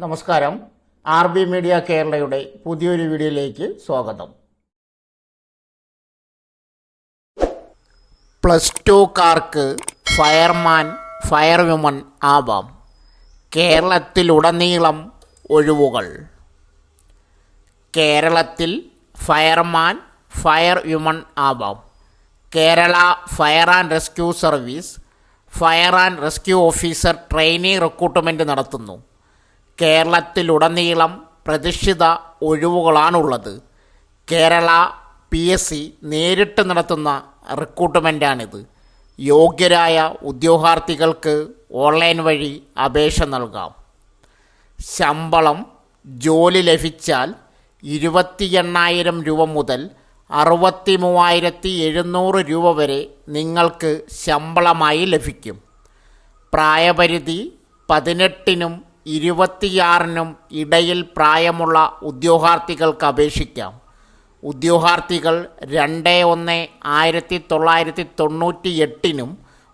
നമസ്കാരം. RB media കേരളയുടെ പുതിയൊരു വീഡിയോയിലേക്ക് സ്വാഗതം. +2കാർക്ക് ഫയർമാൻ, ഫയർ വിമൺ ആവാം. കേരളത്തിലുടനീളം ഒഴിവുകൾ. കേരളത്തിൽ ഫയർമാൻ, ഫയർ വിമൺ ആവാം. Kerala fire and rescue service fire and rescue officer training recruitment നടത്തുന്നു. കേരളത്തിലുടനീളം പ്രതിഷ്ഠിത ഒഴിവുകളാണുള്ളത്. കേരള PSC നേരിട്ട് നടത്തുന്ന റിക്രൂട്ട്മെൻറ്റാണിത്. യോഗ്യരായ ഉദ്യോഗാർത്ഥികൾക്ക് ഓൺലൈൻ വഴി അപേക്ഷ നൽകാം. ശമ്പളം ജോലി ലഭിച്ചാൽ 28,000 രൂപ മുതൽ 63,700 രൂപ വരെ നിങ്ങൾക്ക് ശമ്പളമായി ലഭിക്കും. പ്രായപരിധി 18-നും 26-നും ഇടയിൽ പ്രായമുള്ള ഉദ്യോഗാർത്ഥികൾക്ക് അപേക്ഷിക്കാം. ഉദ്യോഗാർത്ഥികൾ 2/1/1998-നും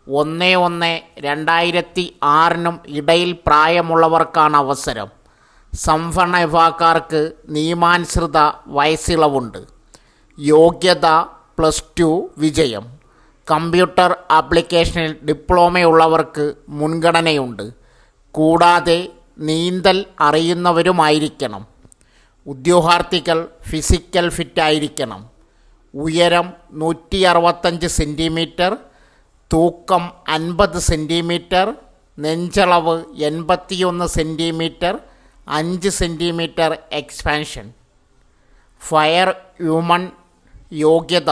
1/1/2006-നും ഇടയിൽ പ്രായമുള്ളവർക്കാണ് അവസരം. സംവരണ വിഭാഗക്കാർക്ക് നിയമാനുസൃത വയസ്സിളവുണ്ട്. യോഗ്യത +2 വിജയം. കമ്പ്യൂട്ടർ ആപ്ലിക്കേഷനിൽ ഡിപ്ലോമയുള്ളവർക്ക് മുൻഗണനയുണ്ട്. കൂടാതെ നീന്തൽ അറിയുന്നവരുമായിരിക്കണം. ഉദ്യോഗാർത്ഥികൾ ഫിസിക്കൽ ഫിറ്റായിരിക്കണം. ഉയരം 165 സെൻറ്റിമീറ്റർ, തൂക്കം 50 സെൻറ്റിമീറ്റർ, നെഞ്ചളവ് 81 centimetre, 5 centimetre expansion. Fire women യോഗ്യത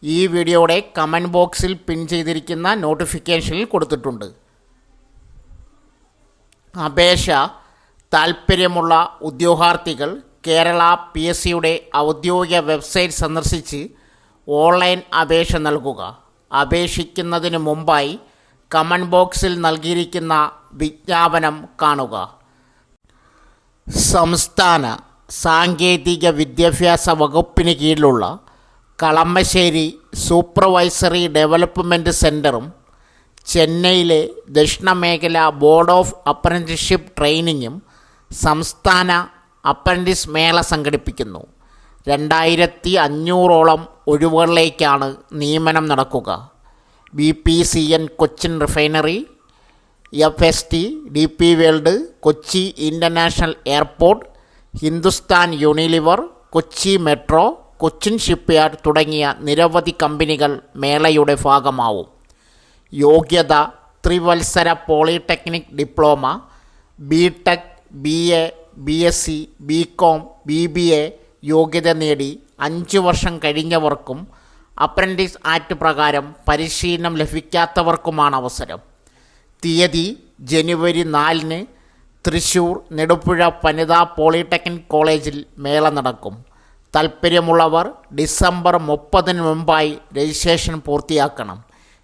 ഈ വീഡിയോയുടെ കമൻറ്റ് ബോക്സിൽ പിൻ ചെയ്തിരിക്കുന്ന നോട്ടിഫിക്കേഷനിൽ കൊടുത്തിട്ടുണ്ട്. അപേക്ഷ താൽപ്പര്യമുള്ള ഉദ്യോഗാർത്ഥികൾ കേരള PSCയുടെ ഔദ്യോഗിക വെബ്സൈറ്റ് സന്ദർശിച്ച് ഓൺലൈൻ അപേക്ഷ നൽകുക. അപേക്ഷിക്കുന്നതിന് മുമ്പായി കമൻറ്റ് ബോക്സിൽ നൽകിയിരിക്കുന്ന വിജ്ഞാപനം കാണുക. സംസ്ഥാന സാങ്കേതിക വിദ്യാഭ്യാസ വകുപ്പിന് കീഴിലുള്ള കളമശ്ശേരി സൂപ്പർവൈസറി ഡെവലപ്മെൻറ്റ് സെൻറ്ററും ചെന്നൈയിലെ ദക്ഷിണമേഖല ബോർഡ് ഓഫ് അപ്രന്റീസ്ഷിപ്പ് ട്രെയിനിങ്ങും സംസ്ഥാന അപ്രന്റീസ് മേള സംഘടിപ്പിക്കുന്നു. 2,500ഓളം ഒഴിവുകളിലേക്കാണ് നിയമനം നടക്കുക. BPCN Cochin refinery, FST, DP world, Kochi international airport, Hindustan Unilever, Kochi metro, Cochin shipyard തുടങ്ങിയ നിരവധി കമ്പനികൾ മേളയുടെ ഭാഗമാവും. യോഗ്യത ത്രിവത്സര polytechnic diploma, BTech, BA, BSc, BCom, BBA യോഗ്യത നേടി 5 വർഷം കഴിഞ്ഞവർക്കും അപ്രൻറ്റീസ് ആക്ട് പ്രകാരം പരിശീലനം ലഭിക്കാത്തവർക്കുമാണ് അവസരം. തീയതി ജനുവരി 4-ന് തൃശ്ശൂർ നെടുപുഴ വനിതാ പോളിടെക്നിക് കോളേജിൽ മേള നടക്കും. താൽപ്പര്യമുള്ളവർ ഡിസംബർ 30-ന് മുമ്പായി രജിസ്ട്രേഷൻ പൂർത്തിയാക്കണം.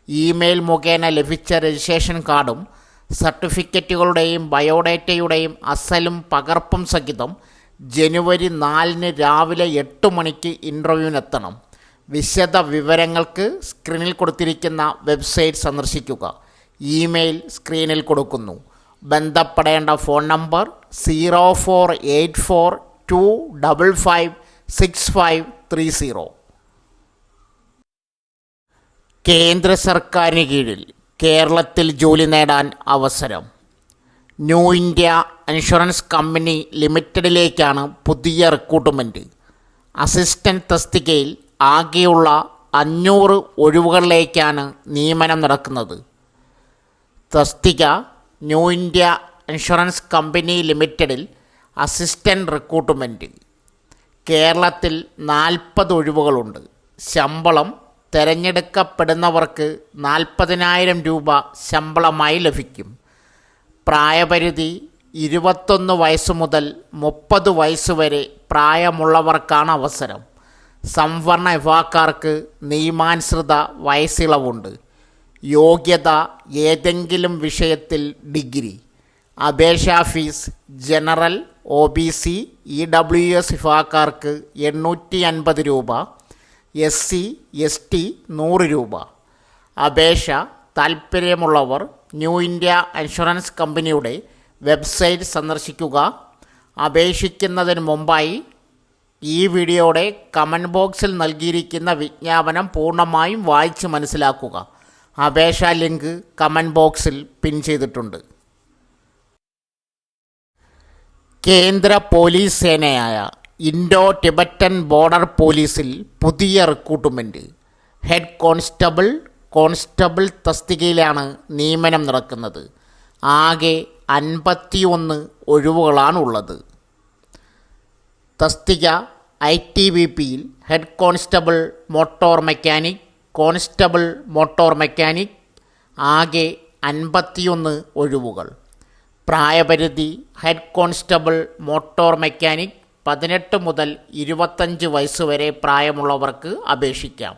ഇമെയിൽ മുഖേന ലഭിച്ച രജിസ്ട്രേഷൻ കാർഡും സർട്ടിഫിക്കറ്റുകളുടെയും ബയോഡേറ്റയുടെയും അസലും പകർപ്പും സഹിതം ജനുവരി 4-ന് രാവിലെ 8 മണിക്ക് ഇൻ്റർവ്യൂവിനെത്തണം. വിശദ വിവരങ്ങൾക്ക് സ്ക്രീനിൽ കൊടുത്തിരിക്കുന്ന വെബ്സൈറ്റ് സന്ദർശിക്കുക. ഇമെയിൽ സ്ക്രീനിൽ കൊടുക്കുന്നു. ബന്ധപ്പെടേണ്ട ഫോൺ നമ്പർ 0484255650. കേന്ദ്ര സർക്കാരിന് കീഴിൽ കേരളത്തിൽ ജോലി നേടാൻ അവസരം. ന്യൂ ഇന്ത്യ ഇൻഷുറൻസ് കമ്പനി ലിമിറ്റഡിലേക്കാണ് പുതിയ റിക്രൂട്ട്മെൻറ്റ്. അസിസ്റ്റൻ്റ് തസ്തികയിൽ ആകെയുള്ള 500 ഒഴിവുകളിലേക്കാണ് നിയമനം നടക്കുന്നത്. തസ്തിക ന്യൂ ഇന്ത്യ ഇൻഷുറൻസ് കമ്പനി ലിമിറ്റഡിൽ അസിസ്റ്റൻ്റ് റിക്രൂട്ട്മെൻറ്റ്. കേരളത്തിൽ 40 ഒഴിവുകളുണ്ട്. ശമ്പളം തിരഞ്ഞെടുക്കപ്പെടുന്നവർക്ക് 40,000 രൂപ ശമ്പളമായി ലഭിക്കും. പ്രായപരിധി 21 വയസ്സ് മുതൽ 30 വയസ്സ് വരെ പ്രായമുള്ളവർക്കാണ് അവസരം. സംവരണ വിഭാഗക്കാർക്ക് നിയമാനുസൃത വയസ്സിളവുണ്ട്. യോഗ്യത ഏതെങ്കിലും വിഷയത്തിൽ ഡിഗ്രി. അപേക്ഷാ ഫീസ് ജനറൽ, OBC, EWS വിഭാഗക്കാർക്ക് 850 രൂപ, SC, ST 100 രൂപ. അപേക്ഷ താൽപ്പര്യമുള്ളവർ ന്യൂ ഇന്ത്യ ഇൻഷുറൻസ് കമ്പനിയുടെ വെബ്സൈറ്റ് സന്ദർശിക്കുക. അപേക്ഷിക്കുന്നതിന് മുമ്പായി ഈ വീഡിയോയുടെ കമൻറ്റ് ബോക്സിൽ നൽകിയിരിക്കുന്ന വിജ്ഞാപനം പൂർണ്ണമായും വായിച്ച് മനസ്സിലാക്കുക. അപേക്ഷാ ലിങ്ക് കമൻറ്റ് ബോക്സിൽ പിൻ ചെയ്തിട്ടുണ്ട്. കേന്ദ്ര പോലീസ് സേനയായ ഇൻഡോ ടിബറ്റൻ ബോർഡർ പോലീസിൽ പുതിയ റിക്രൂട്ട്മെൻറ്റ്. ഹെഡ് കോൺസ്റ്റബിൾ തസ്തികയിലാണ് നിയമനം നടക്കുന്നത്. ആകെ 51 ഒഴിവുകളാണുള്ളത്. തസ്തിക ITBPയിൽ head constable motor mechanic, constable motor mechanic. ആകെ 51 ഒഴിവുകൾ. പ്രായപരിധി ഹെഡ് കോൺസ്റ്റബിൾ മോട്ടോർ മെക്കാനിക് 18 മുതൽ 25 വയസ്സ് വരെ പ്രായമുള്ളവർക്ക് അപേക്ഷിക്കാം.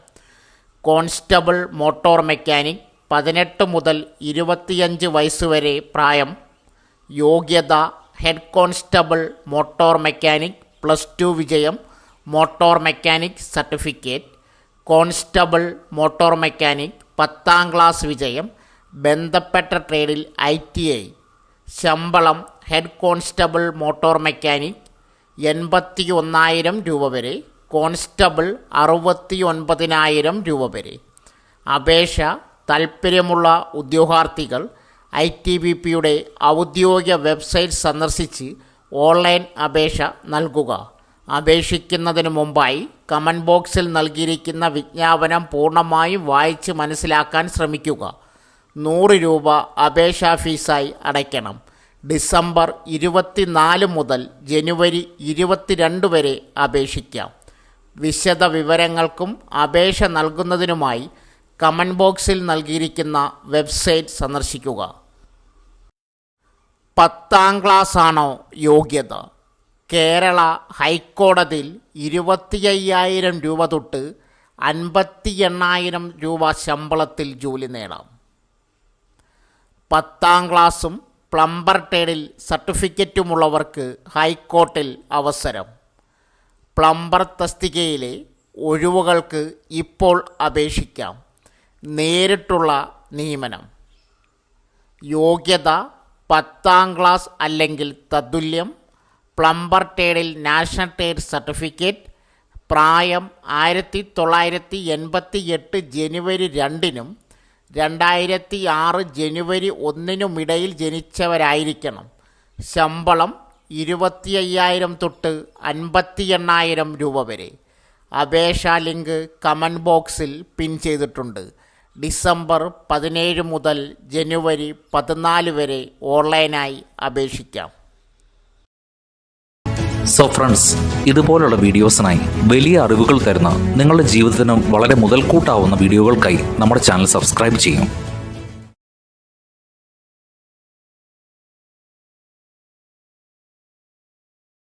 കോൺസ്റ്റബിൾ മോട്ടോർ മെക്കാനിക് 18 മുതൽ 25 വയസ്സ് വരെ പ്രായം. യോഗ്യത ഹെഡ് കോൺസ്റ്റബിൾ മോട്ടോർ മെക്കാനിക് +2 വിജയം, motor mechanic certificate. Constable motor mechanic 10ാം class വിജയം, ബന്ധപ്പെട്ട ട്രേഡിൽ ITI. ശമ്പളം ഹെഡ് കോൺസ്റ്റബിൾ മോട്ടോർ മെക്കാനിക് 81,000 രൂപ വരെ, കോൺസ്റ്റബിൾ 69,000 രൂപ വരെ. അപേക്ഷ താൽപ്പര്യമുള്ള ഉദ്യോഗാർത്ഥികൾ ITBPയുടെ ഔദ്യോഗിക വെബ്സൈറ്റ് സന്ദർശിച്ച് ഓൺലൈൻ അപേക്ഷ നൽകുക. അപേക്ഷിക്കുന്നതിന് മുമ്പായി കമൻറ്റ് ബോക്സിൽ നൽകിയിരിക്കുന്ന വിജ്ഞാപനം പൂർണ്ണമായും വായിച്ച് മനസ്സിലാക്കാൻ ശ്രമിക്കുക. 100 രൂപ അപേക്ഷാ ഫീസായി അടയ്ക്കണം. ഡിസംബർ 24 മുതൽ ജനുവരി 22 വരെ അപേക്ഷിക്കാം. വിശദ വിവരങ്ങൾക്കും അപേക്ഷ നൽകുന്നതിനുമായി കമൻറ്റ് ബോക്സിൽ നൽകിയിരിക്കുന്ന വെബ്സൈറ്റ് സന്ദർശിക്കുക. 10ാം ക്ലാസ്സാണോ യോഗ്യത? കേരള ഹൈക്കോടതിയിൽ 25,000 രൂപ തൊട്ട് 58,000 രൂപ ശമ്പളത്തിൽ ജോലി നേടാം. 10ാം ക്ലാസ്സും പ്ലംബർ ട്രേഡിൽ സർട്ടിഫിക്കറ്റുമുള്ളവർക്ക് ഹൈക്കോർട്ടിൽ അവസരം. പ്ലംബർ തസ്തികയിലെ ഒഴിവുകൾക്ക് ഇപ്പോൾ അപേക്ഷിക്കാം. നേരിട്ടുള്ള നിയമനം. യോഗ്യത 10ാം ക്ലാസ് അല്ലെങ്കിൽ തത്തുല്യം. പ്ലംബർ ട്രേഡിൽ നാഷണൽ ട്രേഡ് സർട്ടിഫിക്കറ്റ്. പ്രായം 1988 ജനുവരി 2-നും 2006 ജനുവരി 1-നുമിടയിൽ ജനിച്ചവരായിരിക്കണം. ശമ്പളം 25,000 തൊട്ട് 58,000 രൂപ വരെ. അപേക്ഷാ ലിങ്ക് കമൻറ്റ് ബോക്സിൽ പിൻ ചെയ്തിട്ടുണ്ട്. ഡിസംബർ 17 മുതൽ ജനുവരി 14 വരെ ഓൺലൈനായി അപേക്ഷിക്കാം. സോ ഫ്രണ്ട്സ്, ഇതുപോലുള്ള വീഡിയോസിനായി വലിയ അറിവുകൾ തരുന്ന നിങ്ങളുടെ ജീവിതത്തിനും വളരെ മുതൽക്കൂട്ടാവുന്ന വീഡിയോകൾക്കായി നമ്മുടെ ചാനൽ സബ്സ്ക്രൈബ് ചെയ്യും.